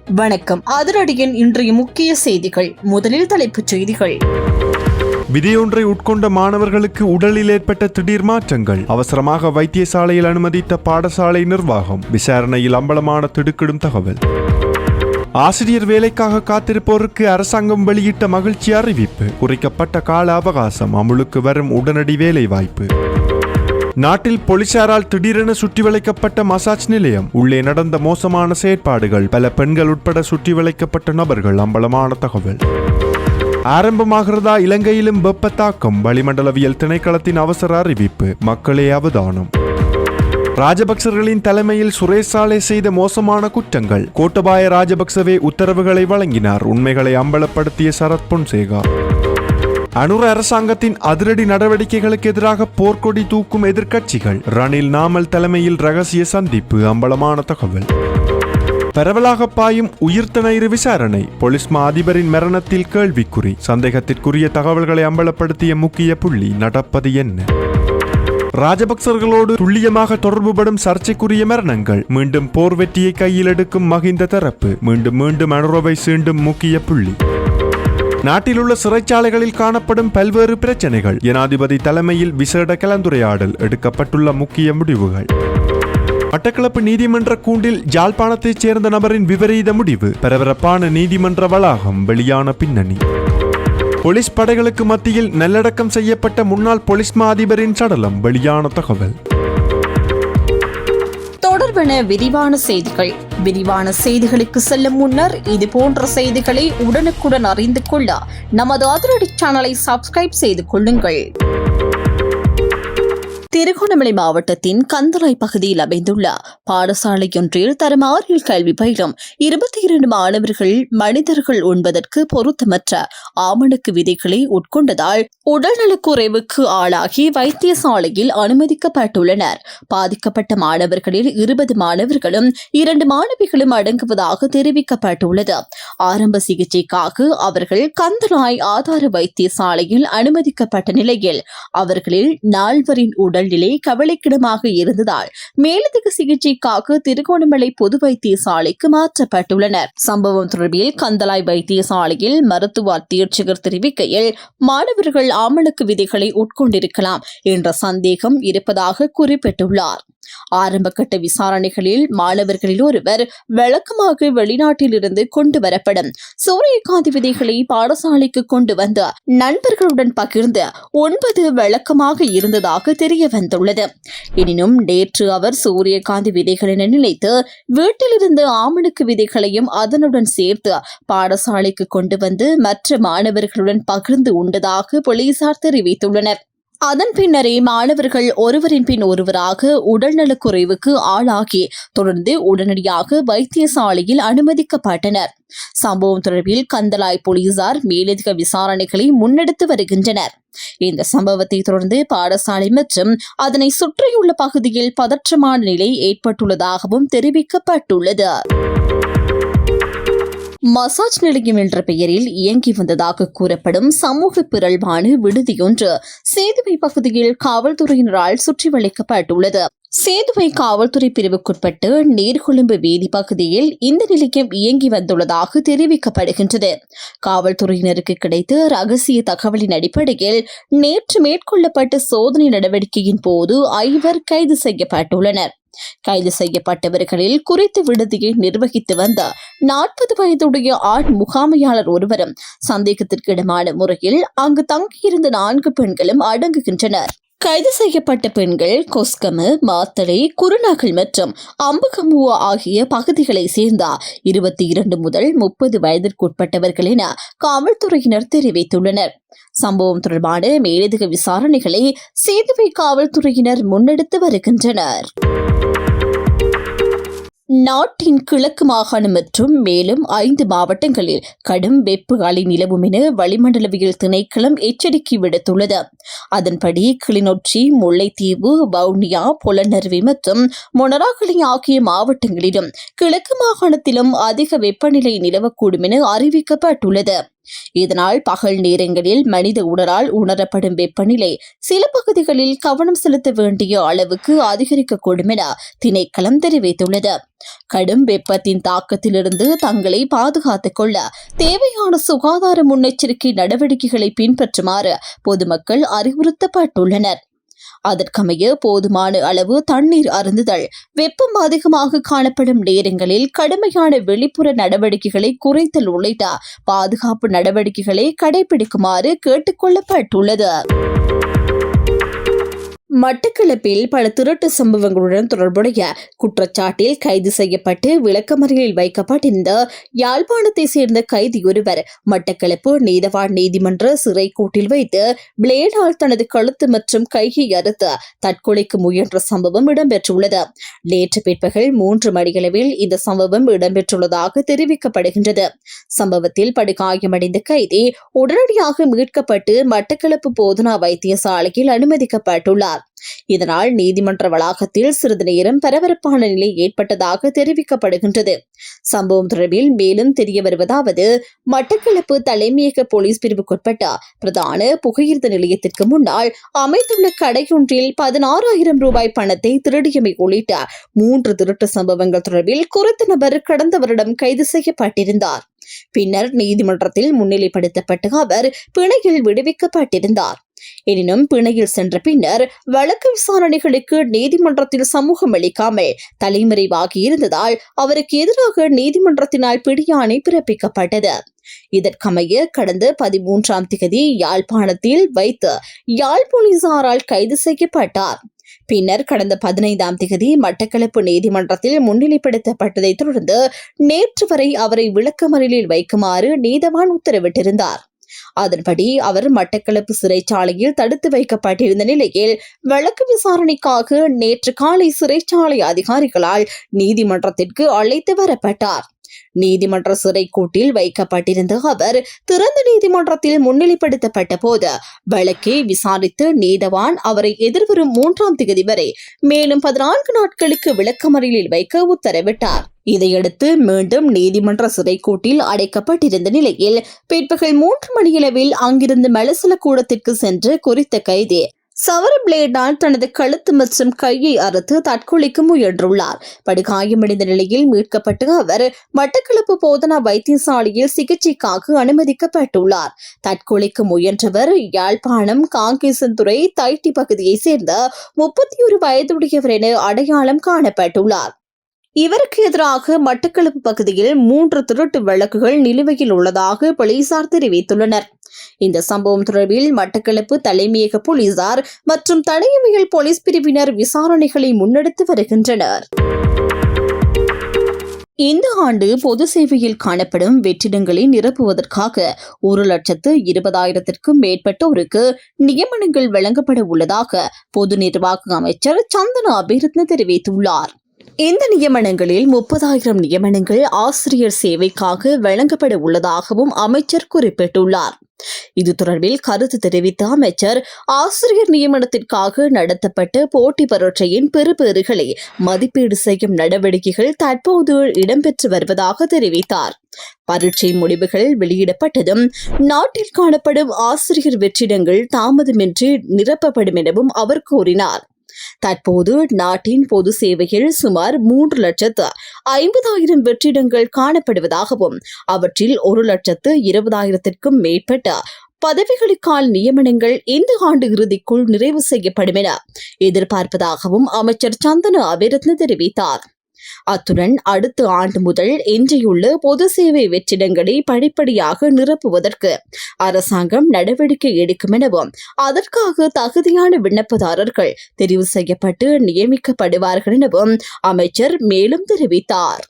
வணக்கம். அதிரடியின் இன்றைய முக்கிய செய்திகள். முதலில் தலைப்புச் செய்திகள். விதையொன்றை உட்கொண்ட மாணவர்களுக்கு உடலில் ஏற்பட்ட திடீர் மாற்றங்கள். அவசரமாக வைத்தியசாலையில் அனுமதித்த பாடசாலை நிர்வாகம். விசாரணையில் அம்பலமான திடுக்கிடும் தகவல். ஆசிரியர் வேலைக்காக காத்திருப்போருக்கு அரசாங்கம் வெளியிட்ட மகிழ்ச்சி அறிவிப்பு. குறைக்கப்பட்ட கால அவகாசம் அமுலுக்கு வரும் உடனடி வேலை வாய்ப்பு. நாட்டில் போலீசாரால் திடீரென சுற்றி வளைக்கப்பட்ட மசாஜ் நிலையம். உள்ளே நடந்த மோசமான செயற்பாடுகள். பல பெண்கள் உட்பட சுற்றி வளைக்கப்பட்ட நபர்கள். அம்பலமான தகவல். ஆரம்பமாகிறதா இலங்கையிலும் வெப்ப தாக்கம். வளிமண்டலவியல் திணைக்களத்தின் அவசர அறிவிப்பு. மக்களே அவதானம். ராஜபக்சர்களின் தலைமையில் சுரேசாலை செய்த மோசமான குற்றங்கள். கோட்டபாய ராஜபக்சவே உத்தரவுகளை வழங்கினார். உண்மைகளை அம்பலப்படுத்திய சரத் பொன்சேகா. அனுர அரசாங்கத்தின் அதிரடி நடவடிக்கைகளுக்கு எதிராக போர்க்கொடி தூக்கும் எதிர்க்கட்சிகள். ரணில் நாமல் தலைமையில் ரகசிய சந்திப்பு. அம்பலமான தகவல். பரவலாக பாயும் உயிர்த்தநீர் விசாரணை. போலீஸ் மா அதிபரின் மரணத்தில் கேள்விக்குறி. சந்தேகத்திற்குரிய தகவல்களை அம்பலப்படுத்திய முக்கிய புள்ளி. நடப்பது என்ன? ராஜபக்சர்களோடு துல்லியமாக தொடர்புபடும் சர்ச்சைக்குரிய மரணங்கள். மீண்டும் போர் வெற்றியை கையில் எடுக்கும் மஹிந்த தரப்பு. மீண்டும் அனுரவை சீண்டும் முக்கிய புள்ளி. நாட்டில் உள்ள சிறைச்சாலைகளில் காணப்படும் பல்வேறு பிரச்சனைகள். ஜனாதிபதி தலைமையில் விசேட கலந்துரையாடல். எடுக்கப்பட்டுள்ள முக்கிய முடிவுகள். மட்டக்களப்பு நீதிமன்ற கூண்டில் யாழ்ப்பாணத்தைச் சேர்ந்த நபரின் விபரீத முடிவு. பரபரப்பான நீதிமன்ற வளாகம். வெளியான பின்னணி. போலீஸ் படைகளுக்கு மத்தியில் நல்லடக்கம் செய்யப்பட்ட முன்னாள் போலீஸ் மா அதிபரின் சடலம். வெளியான தகவல். தொடர்பான விரிவான செய்திகள். விரிவான செய்திகளுக்கு செல்லும் முன்னர் இது போன்ற செய்திகளை உடனுக்குடன் அறிந்து கொள்ள நமது அதிரடி சேனலை சப்ஸ்கிரைப் செய்து கொள்ளுங்கள். திருகோணமலை மாவட்டத்தின் கந்தளாய் பகுதியில் அமைந்துள்ள பாடசாலையொன்றில் தரம் 6 கல்வி பயிலும் 22 மாணவர்கள் மனிதர்கள் உண்பதற்கு பொருத்தமற்ற ஆமணக்கு விதைகளை உட்கொண்டதால் உடல்நலக்குறைவுக்கு ஆளாகி வைத்தியசாலையில் அனுமதிக்கப்பட்டுள்ளனர். பாதிக்கப்பட்ட மாணவர்களில் 20 மாணவர்களும் 2 மாணவிகளும் அடங்குவதாக தெரிவிக்கப்பட்டுள்ளது. ஆரம்ப சிகிச்சைக்காக அவர்கள் கந்தளாய் ஆதார வைத்தியசாலையில் அனுமதிக்கப்பட்ட நிலையில் அவர்களில் 4 உடல்நிலை கவலைக்கிடமாக இருந்ததால் மேலதிக சிகிச்சைக்காக திருகோணமலை பொது வைத்தியசாலைக்கு மாற்றப்பட்டுள்ளனர். சம்பவம் தொடர்பில் கந்தளாய் வைத்தியசாலையில் மருத்துவ அத்தியட்சகர் தெரிவிக்கையில் மாணவர்கள் ஆமணக்கு விதைகளை உட்கொண்டிருக்கலாம் என்ற சந்தேகம் இருப்பதாக குறிப்பிட்டுள்ளார். ஆரம்பகட்ட விசாரணைகளில் மாணவர்களில் ஒருவர் வழக்கமாக வெளிநாட்டில் இருந்து கொண்டு வரப்படும் சூரியகாந்தி விதைகளை பாடசாலைக்கு கொண்டு வந்து நண்பர்களுடன் பகிர்ந்து 9 வழக்கமாக இருந்ததாக தெரிய வந்துள்ளது. எனினும் நேற்று அவர் சூரியகாந்தி விதைகள் என நினைத்து வீட்டிலிருந்து ஆமணக்கு விதைகளையும் அதனுடன் சேர்த்து பாடசாலைக்கு கொண்டு வந்து மற்ற மாணவர்களுடன் பகிர்ந்து உண்டதாக போலீசார் தெரிவித்துள்ளனர். அதன் பின்னரே மாணவர்கள் ஒருவரின் பின் ஒருவராக உடல்நலக்குறைவுக்கு ஆளாகி தொடர்ந்து உடனடியாக வைத்தியசாலையில் அனுமதிக்கப்பட்டனர். சம்பவம் தொடர்பில் கந்தளாய் போலீசார் மேலதிக விசாரணைகளை முன்னெடுத்து வருகின்றனர். இந்த சம்பவத்தை தொடர்ந்து பாடசாலை மற்றும் அதனை சுற்றியுள்ள பகுதியில் பதற்றமான நிலை ஏற்பட்டுள்ளதாகவும் தெரிவிக்கப்பட்டுள்ளது. மசாஜ் நிலையம் என்ற பெயரில் இயங்கி வந்ததாக கூறப்படும் சமூக பிறழ்வான விடுதியொன்று சேதுவை பகுதியில் காவல்துறையினரால் சுற்றி வளைக்கப்பட்டுள்ளது. சேதுவை காவல்துறை பிரிவுக்குட்பட்டு நீர்கொழும்பு வீதி பகுதியில் இந்த நிலையம் இயங்கி வந்துள்ளதாக தெரிவிக்கப்படுகின்றது. காவல்துறையினருக்கு கிடைத்த ரகசிய தகவலின் அடிப்படையில் நேற்று மேற்கொள்ளப்பட்ட சோதனை நடவடிக்கையின் போது 5 கைது செய்யப்பட்டுள்ளனர். கைது செய்யப்பட்டவர்களில் குறித்த விடுதியை நிர்வகித்து வந்த 40 வயதுடைய ஆண் முகாமையாளர் ஒருவரும் சந்தேகத்திற்கிடமான முறையில் அங்கு தங்கியிருந்த 4 பெண்களும் அடங்குகின்றனர். கைது செய்யப்பட்ட பெண்கள் கொஸ்கம, மாத்தளை, குருநாகல் மற்றும் அம்பகமுவ ஆகிய பகுதிகளை சேர்ந்த 22 முதல் 30 வயதிற்குட்பட்டவர்கள் என காவல்துறையினர் தெரிவித்துள்ளனர். சம்பவம் தொடர்பான மேலதிக விசாரணைகளை சேதுவை காவல்துறையினர் முன்னெடுத்து வருகின்றனர். நாட்டின் கிழக்கு மாகாணம் மற்றும் மேலும் 5 மாவட்டங்களில் கடும் வெப்ப அலை நிலவும் என வளிமண்டலவியல் திணைக்களம் எச்சரிக்கை விடுத்துள்ளது. அதன்படி கிளிநொச்சி, முல்லைத்தீவு, வவுனியா, பொலனறுவை மற்றும் மொனராகலை ஆகிய மாவட்டங்களிலும் கிழக்கு மாகாணத்திலும் அதிக வெப்பநிலை நிலவக்கூடும் என அறிவிக்கப்பட்டுள்ளது. இதனால் பகல் நேரங்களில் மனித உடலால் உணரப்படும் வெப்பநிலை சில பகுதிகளில் கவனம் செலுத்த வேண்டிய அளவுக்கு அதிகரிக்கக்கூடும் என திணைக்களம் தெரிவித்துள்ளது. கடும் வெப்பத்தின் தாக்கத்திலிருந்து தங்களை பாதுகாத்துக் கொள்ள தேவையான சுகாதார முன்னெச்சரிக்கை நடவடிக்கைகளை பின்பற்றுமாறு பொதுமக்கள் அறிவுறுத்தப்பட்டுள்ளனர். அதற்கமைய போதுமான அளவு தண்ணீர் அருந்துதல், வெப்பம் அதிகமாக காணப்படும் நேரங்களில் கடுமையான வெளிப்புற நடவடிக்கைகளை குறைத்தல் உள்ளிட்ட பாதுகாப்பு நடவடிக்கைகளை கடைபிடிக்குமாறு கேட்டுக் கொள்ளப்பட்டுள்ளது. மட்டக்களப்பில் பல திருட்டு சம்பவங்களுடன் தொடர்புடைய குற்றச்சாட்டில் கைது செய்யப்பட்டு விளக்கமறியலில் வைக்கப்பட்டிருந்த யாழ்ப்பாணத்தை சேர்ந்த கைதியொருவர் மட்டக்களப்பு நீதவான் நீதிமன்ற சிறை கூட்டில் வைத்து பிளேடால் தனது கழுத்து மற்றும் கையை அறுத்து தற்கொலைக்கு முயன்ற சம்பவம் இடம்பெற்றுள்ளது. நேற்று பிற்பகல் 3 மணியளவில் இந்த சம்பவம் இடம்பெற்றுள்ளதாக தெரிவிக்கப்படுகின்றது. சம்பவத்தில் படுகாயமடைந்த கைதி உடனடியாக மீட்கப்பட்டு மட்டக்களப்பு போதனா வைத்தியசாலையில் அனுமதிக்கப்பட்டுள்ளார். இதனால் நீதிமன்ற வளாகத்தில் சிறிது நேரம் பரபரப்பான நிலை ஏற்பட்டதாக தெரிவிக்கப்படுகின்றது. சம்பவம் தொடர்பில் மேலும் தெரிய வருவதாவது, மட்டக்களப்பு தலைமையக போலீஸ் பிரிவுக்குட்பட்ட பிரதான புகையிரத நிலையத்திற்கு முன்னால் அமைந்துள்ள கடையொன்றில் 16,000 ரூபாய் பணத்தை திருடியமை உள்ளிட்ட 3 திருட்டு சம்பவங்கள் தொடர்பில் குறித்த நபர் கடந்த வருடம் கைது செய்யப்பட்டிருந்தார். பின்னர் நீதிமன்றத்தில் முன்னிலைப்படுத்தப்பட்டு அவர் பிணையில் விடுவிக்கப்பட்டிருந்தார். எனினும் பிணையில் சென்ற பின்னர் வழக்கு விசாரணைகளுக்கு நீதிமன்றத்தில் சமூகம் அளிக்காமல் தலைமறைவாகி இருந்ததால் அவருக்கு எதிராக நீதிமன்றத்தினால் பிடியாணை பிறப்பிக்கப்பட்டது. இதற்கமைய கடந்த 13ஆம் தேதி யாழ்ப்பாணத்தில் வைத்து யாழ் போலீசாரால் கைது செய்யப்பட்டார். பின்னர் கடந்த 15ஆம் தேதி மட்டக்களப்பு நீதிமன்றத்தில் முன்னிலைப்படுத்தப்பட்டதைத் தொடர்ந்து நேற்று வரை அவரை விளக்கமறியலில் வைக்குமாறு நீதவான் உத்தரவிட்டிருந்தார். அதன்படி அவர் மட்டக்களப்பு சிறைச்சாலையில் தடுத்து வைக்கப்பட்டிருந்த நிலையில் வழக்கு விசாரணைக்காக நேற்று காலை சிறைச்சாலை அதிகாரிகளால் நீதிமன்றத்திற்கு அழைத்து வரப்பட்டார். நீதிமன்ற சிறைக்கூட்டில் வைக்கப்பட்டிருந்த அவர் திறந்த நீதிமன்றத்தில் முன்னிலைப்படுத்தப்பட்ட போது வழக்கை விசாரித்து நீதவான் அவரை எதிர்வரும் 3ஆம் தேதி வரை மேலும் 14 நாட்களுக்கு விளக்கமறியலில் வைக்க உத்தரவிட்டார். இதையடுத்து மீண்டும் நீதிமன்ற சிறைக்கூட்டில் அடைக்கப்பட்டிருந்த நிலையில் பிற்பகல் 3 மணியளவில் அங்கிருந்து மலசல கூடத்திற்கு சென்று குறித்த கைதி சவர பிளேடால் தனது கழுத்து மற்றும் கையை அறுத்து தற்கொலைக்கு முயன்றுள்ளார். படுகாயமடைந்த நிலையில் மீட்கப்பட்டு அவர் மட்டக்களப்பு போதனா வைத்தியசாலையில் சிகிச்சைக்காக அனுமதிக்கப்பட்டுள்ளார். தற்கொலைக்கு முயன்றவர் யாழ்ப்பாணம் காங்கேசன்துறை தைட்டி பகுதியைச் சேர்ந்த 31 வயதுடையவர் என அடையாளம் காணப்பட்டுள்ளார். இவருக்கு எதிராக மட்டக்களப்பு பகுதியில் 3 திருட்டு வழக்குகள் நிலுவையில் உள்ளதாக போலீசார் தெரிவித்துள்ளனர். இந்த சம்பவம் தொடர்பில் மட்டக்களப்பு தலைமையக போலீசார் மற்றும் தடயவியல் போலீஸ் பிரிவினர் விசாரணைகளை முன்னெடுத்து வருகின்றனர். இந்த ஆண்டு பொது சேவையில் காணப்படும் வெற்றிடங்களை நிரப்புவதற்காக 1,20,000க்கும் மேற்பட்டோருக்கு நியமனங்கள் வழங்கப்பட உள்ளதாக பொது நிர்வாக அமைச்சர் சந்தன அபிரத்ன தெரிவித்துள்ளார். இந்த நியமனங்களில் 30,000 நியமனங்கள் ஆசிரியர் சேவைக்காக வழங்கப்பட உள்ளதாகவும் அமைச்சர் குறிப்பிட்டுள்ளார். இது தொடர்பில் கருத்து தெரிவித்த அமைச்சர், ஆசிரியர் நியமனத்திற்காக நடத்தப்பட்ட போட்டி பரீட்சையின் பெறுபேறுகளை மதிப்பீடு செய்யும் நடவடிக்கைகள் தற்போது இடம்பெற்று வருவதாக தெரிவித்தார். பரீட்சை முடிவுகள் வெளியிடப்பட்டதும் நாட்டில் காணப்படும் ஆசிரியர் வெற்றிடங்கள் தாமதமின்றி நிரப்பப்படும் எனவும் அவர் கூறினார். தற்போது நாட்டின் பொது சேவையில் சுமார் 3,50,000 வெற்றிடங்கள் காணப்படுவதாகவும் அவற்றில் 1,20,000க்கும் மேற்பட்ட பதவிகளுக்கான நியமனங்கள் இந்த ஆண்டு இறுதிக்குள் நிறைவு செய்யப்படும் என எதிர்பார்ப்பதாகவும் அமைச்சர் சந்தன அபிரத்ன தெரிவித்தார். அத்துடன் அடுத்த ஆண்டு முதல் எஞ்சியுள்ள பொது சேவை வெற்றிடங்களை படிப்படியாக நிரப்புவதற்கு அரசாங்கம் நடவடிக்கை எடுக்கும் எனவும் அதற்காக தகுதியான விண்ணப்பதாரர்கள் தெரிவு செய்யப்பட்டு நியமிக்கப்படுவார்கள் எனவும் அமைச்சர் மேலும் தெரிவித்தார்.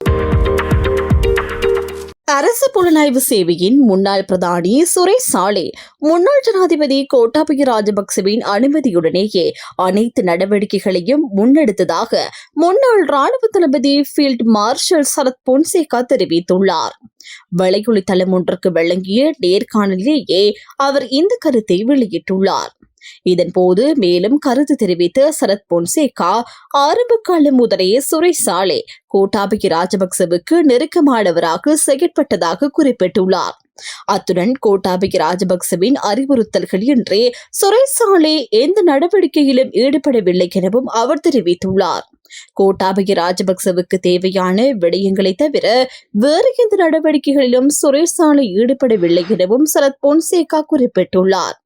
அரசு புலனாய்வு சேவையின் முன்னாள் பிரதானி சுரேஷ் சாலே முன்னாள் ஜனாதிபதி கோட்டாபய ராஜபக்சவின் அனுமதியுடனேயே அனைத்து நடவடிக்கைகளையும் முன்னெடுத்ததாக முன்னாள் ராணுவ தளபதி ஃபீல்ட் மார்ஷல் சரத் பொன்சேகா தெரிவித்துள்ளார். வலையொலி தளம் ஒன்றுக்கு வழங்கிய நேர்காணலிலேயே அவர் இந்த கருத்தை வெளியிட்டுள்ளார். இதன்போது மேலும் கருத்து தெரிவித்த சரத் பொன்சேகா, ஆரம்ப காலம் முதலே சுரேஷ் சாலே கோட்டாபய ராஜபக்சவுக்கு நெருக்கமானவராக செயற்பட்டதாக குறிப்பிட்டுள்ளார். அத்துடன் கோட்டாபய ராஜபக்சவின் அறிவுறுத்தல்கள் இன்றி சிறைச்சாலை எந்த நடவடிக்கையிலும் ஈடுபடவில்லை எனவும் அவர் தெரிவித்துள்ளார். கோட்டாபய ராஜபக்சவுக்கு தேவையான விடயங்களை தவிர வேறு எந்த நடவடிக்கைகளிலும் சிறைச்சாலை ஈடுபடவில்லை எனவும் சரத் பொன்சேகா குறிப்பிட்டுள்ளார்.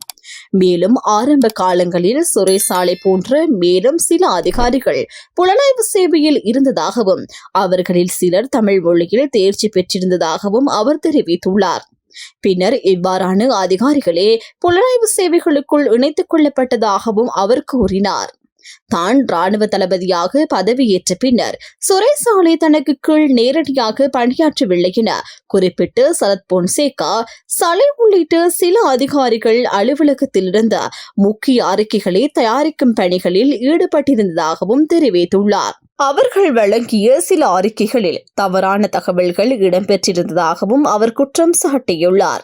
மேலும் ஆரம்ப காலங்களில் சிறைச்சாலை போன்ற மேலும் சில அதிகாரிகள் புலனாய்வு சேவையில் இருந்ததாகவும் அவர்களில் சிலர் தமிழ் மொழியில் தேர்ச்சி பெற்றிருந்ததாகவும் அவர் தெரிவித்துள்ளார். பின்னர் இவ்வாறான அதிகாரிகளே புலனாய்வு சேவைகளுக்குள் இணைத்துக் கொள்ளப்பட்டதாகவும் அவர் கூறினார். தான் ராணுவ தளபதியாக பதவியேற்ற பின்னர் சிறைச்சாலை தனக்கு கீழ் நேரடியாக பணியாற்றவில்லை என குறிப்பிட்டு சரத் பொன்சேகா சலை உள்ளிட்ட சில அதிகாரிகள் அலுவலகத்திலிருந்து முக்கிய அறிக்கைகளை தயாரிக்கும் பணிகளில் ஈடுபட்டிருந்ததாகவும் தெரிவித்துள்ளார். அவர்கள் வழங்கிய சில அறிக்கைகளில் தவறான தகவல்கள் இடம்பெற்றிருந்ததாகவும் அவர் குற்றம் சாட்டியுள்ளார்.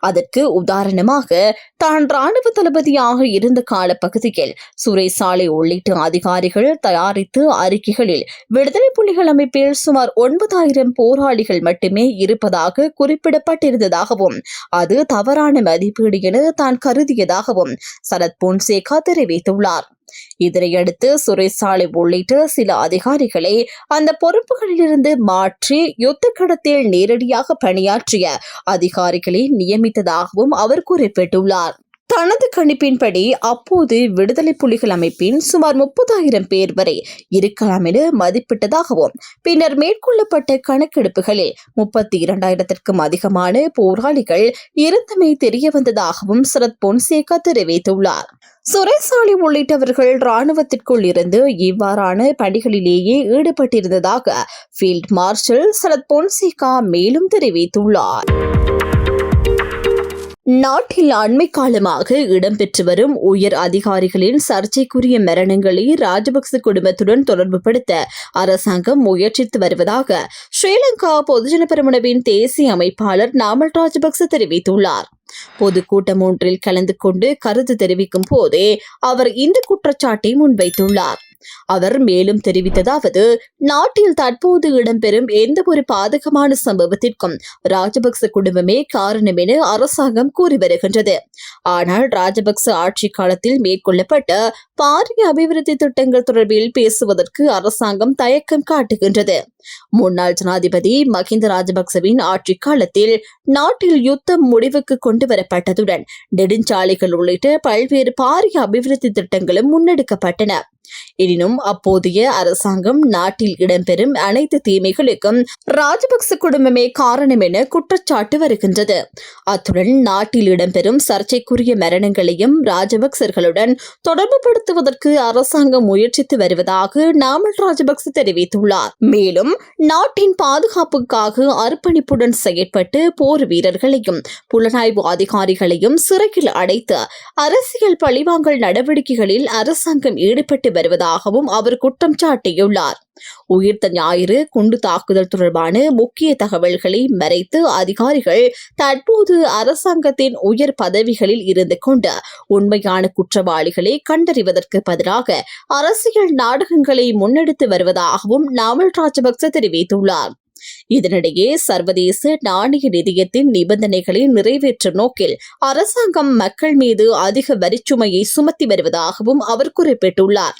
அதற்கு உதாரணமாக தான் ராணுவ தளபதியாக இருந்த காலப்பகுதியில் சிறைச்சாலை உள்ளிட்ட அதிகாரிகள் தயாரித்து அறிக்கைகளில் விடுதலை புலிகள் அமைப்பில் சுமார் 9,000 போராளிகள் மட்டுமே இருப்பதாக குறிப்பிடப்பட்டிருந்ததாகவும் அது தவறான மதிப்பீடு என தான் கருதியதாகவும் சரத் பொன்சேகா தெரிவித்துள்ளார். இதனையடுத்து சிறைச்சாலை உள்ளிட்ட சில அதிகாரிகளை அந்த பொறுப்புகளிலிருந்து மாற்றி யுத்த களத்தில் நேரடியாக பணியாற்றிய அதிகாரிகளை நியமித்ததாகவும் அவர் குறிப்பிட்டுள்ளார். தனது கணிப்பின்படி அப்போது விடுதலை புலிகள் அமைப்பின் சுமார் 30,000 பேர் வரை இருக்கலாம் என மதிப்பிட்டதாகவும் பின்னர் மேற்கொள்ளப்பட்ட கணக்கெடுப்புகளில் 32,000க்கும் அதிகமான போராளிகள் இருந்தமை தெரியவந்ததாகவும் சரத் பொன்சேகா தெரிவித்துள்ளார். சிறைச்சாலை உள்ளிட்டவர்கள் ராணுவத்திற்குள் இருந்து இவ்வாறான பணிகளிலேயே ஈடுபட்டிருந்ததாக ஃபீல்ட் மார்ஷல் சரத் பொன்சேகா மேலும் தெரிவித்துள்ளார். நாட்டில் அண்மை காலமாக இடம்பெற்று வரும் உயர் அதிகாரிகளின் சர்ச்சைக்குரிய மரணங்களை ராஜபக்ச குடும்பத்துடன் தொடர்புபடுத்த அரசாங்கம் முயற்சித்து வருவதாக ஸ்ரீலங்கா பொதுஜன பெரமுனவின் தேசிய அமைப்பாளர் நாமல் ராஜபக்ச தெரிவித்துள்ளார். பொதுக்கூட்டம் ஒன்றில் கலந்து கொண்டு கருத்து தெரிவிக்கும் போதே அவர் இந்த குற்றச்சாட்டை முன்வைத்துள்ளார். அவர் மேலும் தெரிவித்ததாவது, நாட்டில் தற்போது இடம்பெறும் எந்த ஒரு பாதகமான சம்பவத்திற்கும் ராஜபக்ச குடும்பமே காரணம் என அரசாங்கம் கூறி வருகின்றது. ஆனால் ராஜபக்ச ஆட்சி காலத்தில் மேற்கொள்ளப்பட்ட பாரிய அபிவிருத்தி திட்டங்கள் தொடர்பில் பேசுவதற்கு அரசாங்கம் தயக்கம் காட்டுகின்றது. முன்னாள் ஜனாதிபதி மஹிந்த ராஜபக்சவின் ஆட்சி காலத்தில் நாட்டில் யுத்தம் முடிவுக்கு கொண்டு வரப்பட்டதுடன் நெடுஞ்சாலைகள் உள்ளிட்ட பல்வேறு பாரிய அபிவிருத்தி திட்டங்களும் முன்னெடுக்கப்பட்டன. எனினும் அப்போதைய அரசாங்கம் நாட்டில் இடம்பெறும் அனைத்து தீமைகளுக்கும் ராஜபக்ச குடும்பமே காரணம் என குற்றச்சாட்டு வருகின்றது. அத்துடன் நாட்டில் இடம்பெறும் சர்ச்சைக்குரிய மரணங்களையும் ராஜபக்சர்களுடன் தொடர்புபடுத்துவதற்கு அரசாங்கம் முயற்சித்து வருவதாக நாமல் ராஜபக்ச தெரிவித்துள்ளார். மேலும் நாட்டின் பாதுகாப்புக்காக அர்ப்பணிப்புடன் செயற்பட்டு போர் வீரர்களையும் புலனாய்வு அதிகாரிகளையும் சிறையில் அடைத்து அரசியல் பழிவாங்கல் நடவடிக்கைகளில் அரசாங்கம் ஈடுபட்டு வருவதாகவும் அவர் குற்றம் சாட்டியுள்ளார். உயிர்த்த ஞாயிறு குண்டு தாக்குதல் தொடர்பான முக்கிய தகவல்களை மறைத்து அதிகாரிகள் தற்போது அரசாங்கத்தின் உயர் பதவிகளில் இருந்து கொண்டு உண்மையான குற்றவாளிகளை கண்டறிவதற்கு பதிலாக அரசியல் நாடகங்களை முன்னெடுத்து வருவதாகவும் நாமல் ராஜபக்ச தெரிவித்துள்ளார். இதனிடையே சர்வதேச நாணய நிதியத்தின் நிபந்தனைகளை நிறைவேற்றும் நோக்கில் அரசாங்கம் மக்கள் மீது அதிக வரிச்சுமையை சுமத்தி வருவதாகவும் அவர் குறிப்பிட்டுள்ளார்.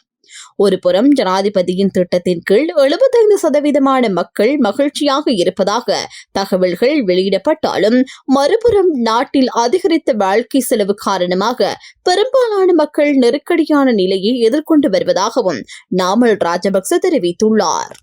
ஒருபுறம் ஜனாதிபதியின் திட்டத்தின் கீழ் 75% மக்கள் மகிழ்ச்சியாக இருப்பதாக தகவல்கள் வெளியிடப்பட்டாலும் மறுபுறம் நாட்டில் அதிகரித்த வாழ்க்கை செலவு காரணமாக பெரும்பாலான மக்கள் நெருக்கடியான நிலையை எதிர்கொண்டு வருவதாகவும் நாமல் ராஜபக்ச தெரிவித்துள்ளார்.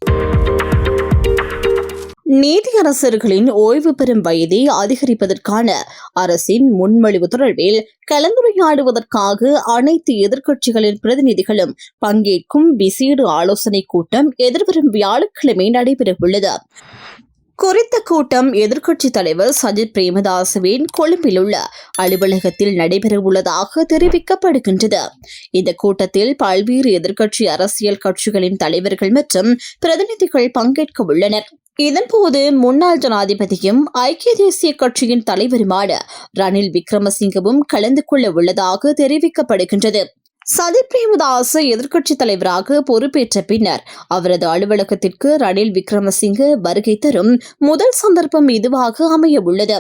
நீதியரசர்களின் ஓய்வு பெறும் வயதை அதிகரிப்பதற்கான அரசின் முன்மொழிவு தொடர்பில் கலந்துரையாடுவதற்காக அனைத்து எதிர்க்கட்சிகளின் பிரதிநிதிகளும் பங்கேற்கும் விசேட ஆலோசனைக் கூட்டம் எதிர்வரும் வியாழக்கிழமை நடைபெறவுள்ளது. குறித்த கூட்டம் எதிர்க்கட்சித் தலைவர் சஜித் பிரேமதாசவின் கொழும்பில் உள்ள அலுவலகத்தில் நடைபெறவுள்ளதாக தெரிவிக்கப்படுகின்றது. இந்த கூட்டத்தில் பல்வேறு எதிர்க்கட்சி அரசியல் கட்சிகளின் தலைவர்கள் மற்றும் பிரதிநிதிகள் பங்கேற்க உள்ளனர். இதன்போது முன்னாள் ஜனாதிபதியும் ஐக்கிய தேசிய கட்சியின் தலைவருமான ரணில் விக்ரமசிங்கவும் கலந்து கொள்ள உள்ளதாக தெரிவிக்கப்படுகின்றது. சஜித் பிரேமதாச எதிர்க்கட்சித் தலைவராக பொறுப்பேற்ற பின்னர் அவரது அலுவலகத்திற்கு ரணில் விக்ரமசிங்க வருகை தரும் முதல் சந்தர்ப்பம் இதுவாக அமைய உள்ளது.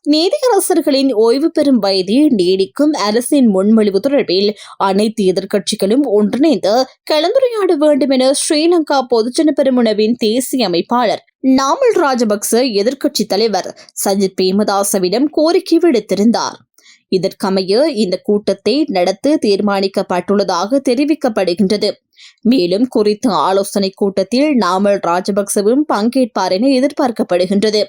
நீதியரசர்களின் ஓய்வு பெறும் வயதை நீடிக்கும் அரசின் முன்மொழிவு தொடர்பில் அனைத்து எதிர்க்கட்சிகளும் ஒன்றிணைந்து கலந்துரையாட வேண்டும் என ஸ்ரீலங்கா பொதுஜன பெரமுனவின் தேசிய அமைப்பாளர் நாமல் ராஜபக்ச எதிர்க்கட்சித் தலைவர் சஜித் பிரேமதாசவிடம் கோரிக்கை விடுத்திருந்தார். இதற்கமைய இந்த கூட்டத்தை நடத்த தீர்மானிக்கப்பட்டுள்ளதாக தெரிவிக்கப்படுகின்றது. மேலும் குறித்த ஆலோசனை கூட்டத்தில் நாமல் ராஜபக்சவும் பங்கேற்பார் என எதிர்பார்க்கப்படுகின்றது.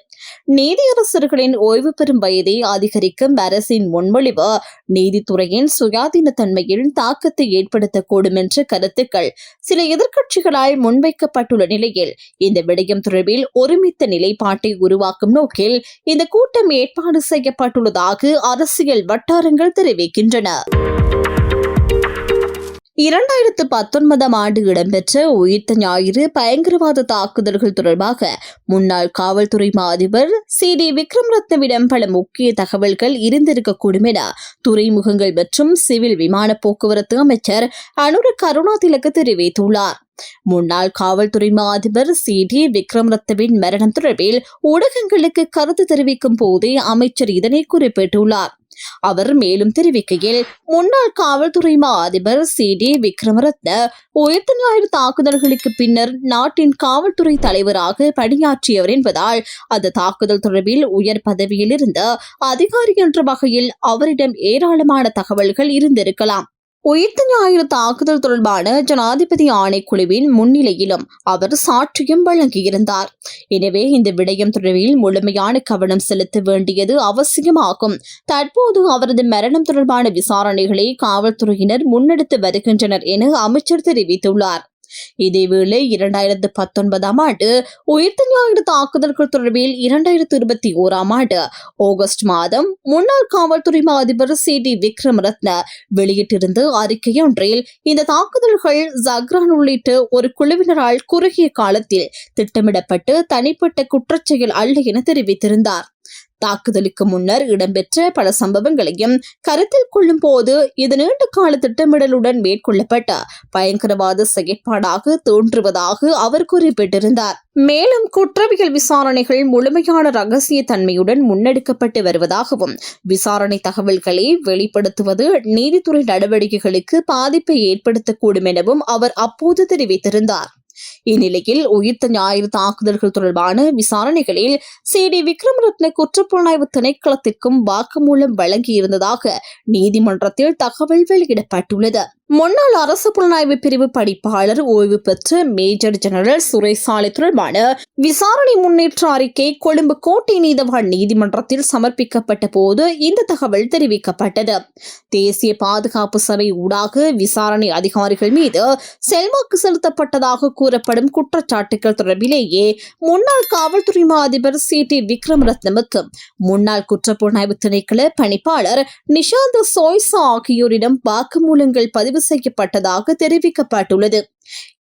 நீதியரசர்களின் ஓய்வு பெறும் வயதை அதிகரிக்கும் அரசின் முன்மொழிவு நீதித்துறையின் சுயாதீனத்தன்மையில் தாக்கத்தை ஏற்படுத்தக்கூடும் என்ற கருத்துக்கள் சில எதிர்க்கட்சிகளால் முன்வைக்கப்பட்டுள்ள நிலையில் இந்த விடயம் தொடர்பில் ஒருமித்த நிலைப்பாட்டை உருவாக்கும் நோக்கில் இந்த கூட்டம் ஏற்பாடு செய்யப்பட்டுள்ளதாக அரசியல் வட்டாரங்கள் தெரிவிக்கின்றன. 2019 ஆண்டு இடம்பெற்ற உயிர்த்த ஞாயிறு பயங்கரவாத தாக்குதல்கள் தொடர்பாக முன்னாள் காவல்துறை அதிபர் CD விக்ரம்ரத்னவிடம் பல முக்கிய தகவல்கள் இருந்திருக்கக்கூடும் என துறைமுகங்கள் மற்றும் சிவில் விமான போக்குவரத்து அமைச்சர் அனுர கருணாதிலக தெரிவித்துள்ளார். முன்னாள் காவல்துறை அதிபர் CD விக்ரம்ரத்னவின் மரணம் தொடர்பில் ஊடகங்களுக்கு கருத்து தெரிவிக்கும் போதே அமைச்சர் இதனை குறிப்பிட்டுள்ளார். அவர் மேலும் தெரிவிக்கையில், முன்னாள் காவல்துறை அதிபர் CD விக்ரமரத்ன உயிர்த்த ஞாயிறு தாக்குதல்களுக்கு பின்னர் நாட்டின் காவல்துறை தலைவராக பணியாற்றியவர் என்பதால் அந்த தாக்குதல் தொடர்பில் உயர் பதவியில் இருந்த அதிகாரி என்ற வகையில் அவரிடம் ஏராளமான தகவல்கள் இருந்திருக்கலாம். உயிர்த்த ஞாயிறு தாக்குதல் தொடர்பான ஜனாதிபதி ஆணைக்குழுவின் முன்னிலையிலும் அவர் சாட்சியம் வழங்கியிருந்தார். எனவே இந்த விடயம் தொடர்பில் முழுமையான கவனம் செலுத்த வேண்டியது அவசியமாகும். தற்போது அவரது மரணம் தொடர்பான விசாரணைகளை காவல்துறையினர் முன்னெடுத்து வருகின்றனர் என அமைச்சர் தெரிவித்துள்ளார். இதேவேளை 2019 ஆண்டு உயிர்த்த ஞாயிறு தாக்குதல்கள் தொடர்பில் 2021 ஆண்டு ஆகஸ்ட் மாதம் முன்னாள் காவல்துறை அதிபர் CD விக்ரமரத்ன வெளியிட்டிருந்த அறிக்கையொன்றில் இந்த தாக்குதல்கள் ஜக்ரான் உள்ளிட்ட ஒரு குழுவினரால் குறுகிய காலத்தில் திட்டமிடப்பட்டு தனிப்பட்ட குற்றச்செயல் அல்ல என தெரிவித்திருந்தார். தாக்குதலுக்கு முன்னர் இடம்பெற்ற பல சம்பவங்களையும் கருத்தில் கொள்ளும் போது இது நீண்ட கால திட்டமிடலுடன் மேற்கொள்ளப்பட்ட பயங்கரவாத செயற்பாடாக தோன்றுவதாக அவர் குறிப்பிட்டிருந்தார். மேலும் குற்றவியல் விசாரணைகள் முழுமையான ரகசிய தன்மையுடன் முன்னெடுக்கப்பட்டு வருவதாகவும் விசாரணை தகவல்களை வெளிப்படுத்துவது நீதித்துறை நடவடிக்கைகளுக்கு பாதிப்பை ஏற்படுத்தக்கூடும் எனவும் அவர் அப்போது தெரிவித்திருந்தார். இந்நிலையில் உயிர்த்த ஞாயிறு தாக்குதல்கள் தொடர்பான விசாரணைகளில் CD விக்ரமரத்ன குற்றப்புலனாய்வு திணைக்களத்திற்கும் வாக்குமூலம் வழங்கியிருந்ததாக நீதிமன்றத்தில் தகவல் வெளியிடப்பட்டுள்ளது. முன்னாள் அரசு புலனாய்வு பிரிவு படிப்பாளர் ஓய்வு பெற்ற மேஜர் ஜெனரல் சுரேசாலை தொடர்பான விசாரணை முன்னேற்ற அறிக்கை கொழும்பு கோட்டை நீதவான் நீதிமன்றத்தில் சமர்ப்பிக்கப்பட்ட போது இந்த தகவல் தெரிவிக்கப்பட்டது. தேசிய பாதுகாப்பு சபை ஊடாக விசாரணை அதிகாரிகள் மீது செல்வாக்கு செலுத்தப்பட்டதாக கூறப்படும் குற்றச்சாட்டுகள் தொடர்பிலேயே முன்னாள் காவல்துறை அதிபர் CD விக்ரமரத்னவுக்கு முன்னாள் குற்றப்புலனாய்வு திணைக்கள பணிப்பாளர் நிஷாந்த சோய்சா ஆகியோரிடம் வாக்குமூலங்கள் பதிவு செய்யப்பட்டதாக தெரிவிக்கப்பட்டுள்ளது.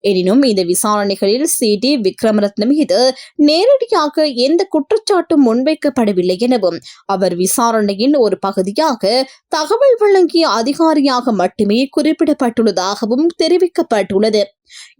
எனினும் இந்த விசாரணைகளில் CD விக்ரமரத்ன மீது நேரடியாக எந்த குற்றச்சாட்டும் முன்வைக்கப்படவில்லை எனவும் அவர் விசாரணையின் ஒரு பகுதியாக தகவல் வழங்கிய அதிகாரியாக மட்டுமே குறிப்பிடப்பட்டுள்ளதாகவும் தெரிவிக்கப்பட்டுள்ளது.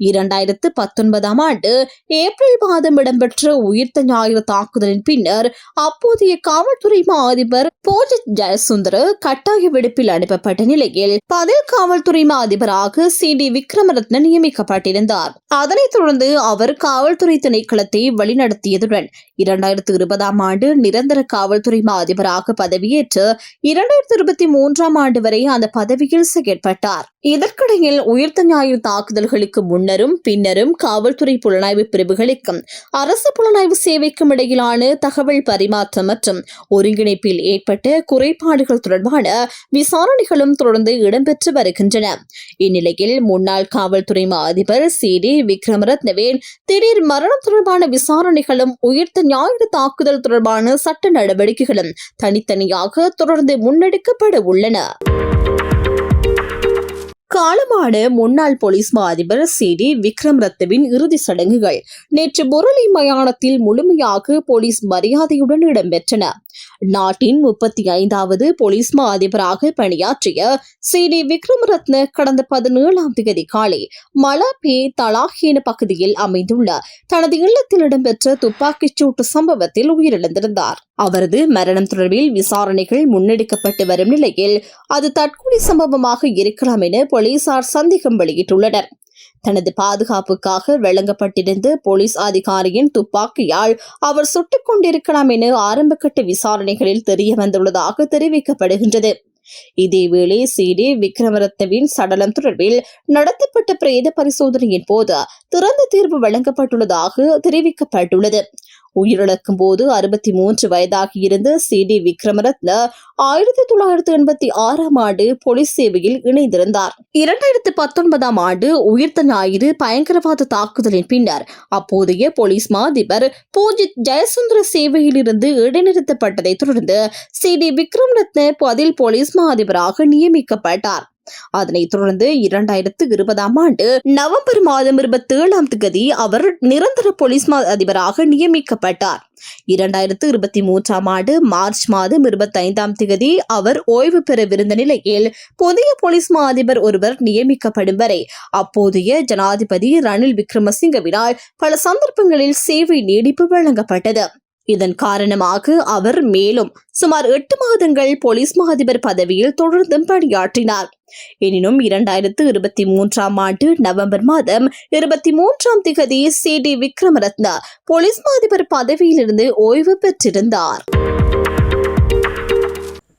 2019 ஆண்டு ஏப்ரல் மாதம் இடம்பெற்ற உயிர்த்த ஞாயிறு தாக்குதலின் பின்னர் அப்போதைய காவல்துறை அதிபர் போஜித் ஜெயசுந்தர கட்டாய விடுப்பில் அனுப்பப்பட்ட நிலையில் பதில் காவல்துறை அதிபராக CD விக்ரமரத்ன நியமிக்கப்பட்டிருந்தார். அதனைத் தொடர்ந்து அவர் காவல்துறை திணைக்களத்தை வழிநடத்தியதுடன் 2020 ஆண்டு நிரந்தர காவல்துறை அதிபராக பதவியேற்று 2023 ஆண்டு வரை அந்த பதவியில் செயற்பட்டார். இதற்கிடையில் உயிர்த்த ஞாயிறு தாக்குதல்களுக்கு முன்னரும் பின்னரும் காவல்துறை புலனாய்வு பிரிவுகளுக்கும் அரசு புலனாய்வு சேவைக்கும் இடையிலான தகவல் பரிமாற்றம் மற்றும் ஒருங்கிணைப்பில் ஏற்பட்ட குறைபாடுகள் தொடர்பான விசாரணைகளும் தொடர்ந்து இடம்பெற்று வருகின்றன. இந்நிலையில் முன்னாள் காவல்துறை அதிபர் CD விக்ரமரத்னவின் திடீர் மரணம் தொடர்பான விசாரணைகளும் உயிர்த்த ஞாயிறு தாக்குதல் தொடர்பான சட்ட நடவடிக்கைகளும் தனித்தனியாக தொடர்ந்து முன்னெடுக்கப்பட உள்ளன. காலமான முன்னாள் போலீஸ் அதிபர் CD விக்ரமரத்னவின் இறுதி சடங்குகள் நேற்று முரளி மயானத்தில் முழுமையாக போலீஸ் மரியாதையுடன் இடம்பெற்றன. நாட்டின் 35வது போலீஸ் மா அதிபராக பணியாற்றிய CD விக்ரமரத்ன கடந்த 17ஆம் தேதி காலை மலாபே தலாஹேன பகுதியில் அமைந்துள்ள தனது இல்லத்தில் இடம்பெற்ற துப்பாக்கிச் சூட்டு சம்பவத்தில் உயிரிழந்திருந்தார். அவரது மரணம் தொடர்பில் விசாரணைகள் முன்னெடுக்கப்பட்டு வரும் நிலையில் அது தற்கொலை சம்பவமாக இருக்கலாம் என போலீசார் சந்தேகம் வெளியிட்டுள்ளனர். தனது பாதுகாப்புக்காக வழங்கப்பட்டிருந்த போலீஸ் அதிகாரியின் துப்பாக்கியால் அவர் சுட்டுக் கொண்டிருக்கலாம் என ஆரம்பகட்ட விசாரணைகளில் தெரிய வந்துள்ளதாக தெரிவிக்கப்படுகின்றது. இதேவேளை CD விக்ரமரத்னவின் சடலம் தொடர்பில் நடத்தப்பட்ட பிரேத பரிசோதனையின் போது திறந்த தீர்வு வழங்கப்பட்டுள்ளதாக தெரிவிக்கப்பட்டுள்ளது. உயிரிழக்கும் போது 63 வயதாகி இருந்த CD விக்ரமரத்ன 1986ஆம் ஆண்டு போலீஸ் சேவையில் இணைந்திருந்தார். 2019ஆம் ஆண்டு உயிர்த்த ஞாயிறு பயங்கரவாத தாக்குதலின் பின்னர் அப்போதைய போலீஸ் மா அதிபர் பூஜித் ஜெயசுந்தர சேவையில் இருந்து இடைநிறுத்தப்பட்டதை தொடர்ந்து CD விக்ரமரத்ன பதில் போலீஸ் மா அதிபராக நியமிக்கப்பட்டார். அதனைத் தொடர்ந்து 2020ஆம் ஆண்டு நவம்பர் மாதம் 27ஆம் தேதி அவர் நிரந்தர போலீஸ் மா அதிபராக நியமிக்கப்பட்டார். 2023ஆம் ஆண்டு மார்ச் மாதம் 25ஆம் தேதி அவர் ஓய்வு பெறவிருந்த நிலையில் புதிய போலீஸ் மா அதிபர் ஒருவர் நியமிக்கப்படும் வரை அப்போதைய ஜனாதிபதி ரணில் விக்ரமசிங்கவினால் பல சந்தர்ப்பங்களில் சேவை நீடிப்பு வழங்கப்பட்டது. இதன் காரணமாக அவர் மேலும் சுமார் 8 மாதங்கள் போலீஸ் மா அதிபர் பதவியில் தொடர்ந்தும் பணியாற்றினார். எனினும் 2023ஆம் ஆண்டு நவம்பர் மாதம் 23ஆம் தேதி CD விக்ரமரத்ன போலீஸ் மா அதிபர் பதவியிலிருந்து ஓய்வு பெற்றிருந்தார்.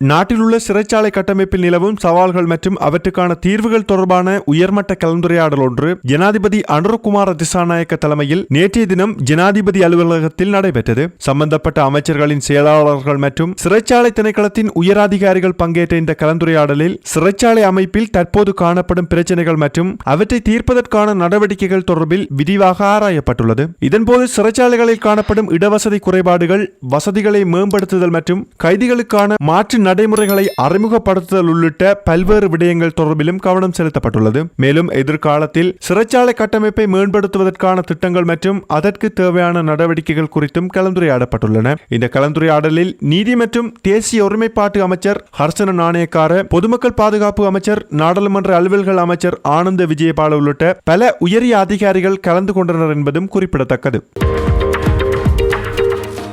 நாட்டில் உள்ள சிறைச்சாலை கட்டமைப்பில் நிலவும் சவால்கள் மற்றும் அவற்றுக்கான தீர்வுகள் தொடர்பான உயர்மட்ட கலந்துரையாடல் ஒன்று ஜனாதிபதி அனுரகுமார திசாநாயக்க தலைமையில் நேற்றைய தினம் ஜனாதிபதி அலுவலகத்தில் நடைபெற்றது. சம்பந்தப்பட்ட அமைச்சர்களின் செயலாளர்கள் மற்றும் சிறைச்சாலை திணைக்களத்தின் உயரதிகாரிகள் பங்கேற்ற இந்த கலந்துரையாடலில் சிறைச்சாலை அமைப்பில் தற்போது காணப்படும் பிரச்சினைகள் மற்றும் அவற்றை தீர்ப்பதற்கான நடவடிக்கைகள் தொடர்பில் விரிவாக ஆராயப்பட்டுள்ளது. இதன்போது சிறைச்சாலைகளில் காணப்படும் இடவசதி குறைபாடுகள், வசதிகளை மேம்படுத்துதல் மற்றும் கைதிகளுக்கான மாற்று நடைமுறைகளை அறிமுகப்படுத்துதல் உள்ளிட்ட பல்வேறு விடயங்கள் தொடர்பிலும் கவனம் செலுத்தப்பட்டுள்ளது. மேலும் எதிர்காலத்தில் சிறைச்சாலை கட்டமைப்பை மேம்படுத்துவதற்கான திட்டங்கள் மற்றும் அதற்கு தேவையான நடவடிக்கைகள் குறித்தும் கலந்துரையாடப்பட்டுள்ளன. இந்த கலந்துரையாடலில் நீதி மற்றும் தேசிய ஒருமைப்பாட்டு அமைச்சர் ஹர்ஷன நாணயக்கார, பொதுமக்கள் பாதுகாப்பு அமைச்சர், நாடாளுமன்ற அலுவல்கள் அமைச்சர் ஆனந்த விஜயபால உள்ளிட்ட பல உயரிய அதிகாரிகள் கலந்து கொண்டனர் என்பதும் குறிப்பிடத்தக்கது.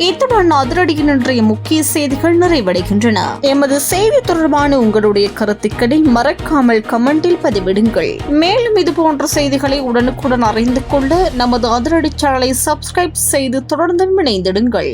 இத்துடன் அதிரடியின் இன்றைய முக்கிய செய்திகள் நிறைவடைகின்றன. எமது செய்தி தொடர்பான உங்களுடைய கருத்துக்களை மறக்காமல் கமெண்டில் பதிவிடுங்கள். மேலும் இதுபோன்ற செய்திகளை உடனுக்குடன் அறிந்து கொள்ள நமது அதிரடி சேனலை சப்ஸ்கிரைப் செய்து தொடர்ந்து இணைந்திடுங்கள்.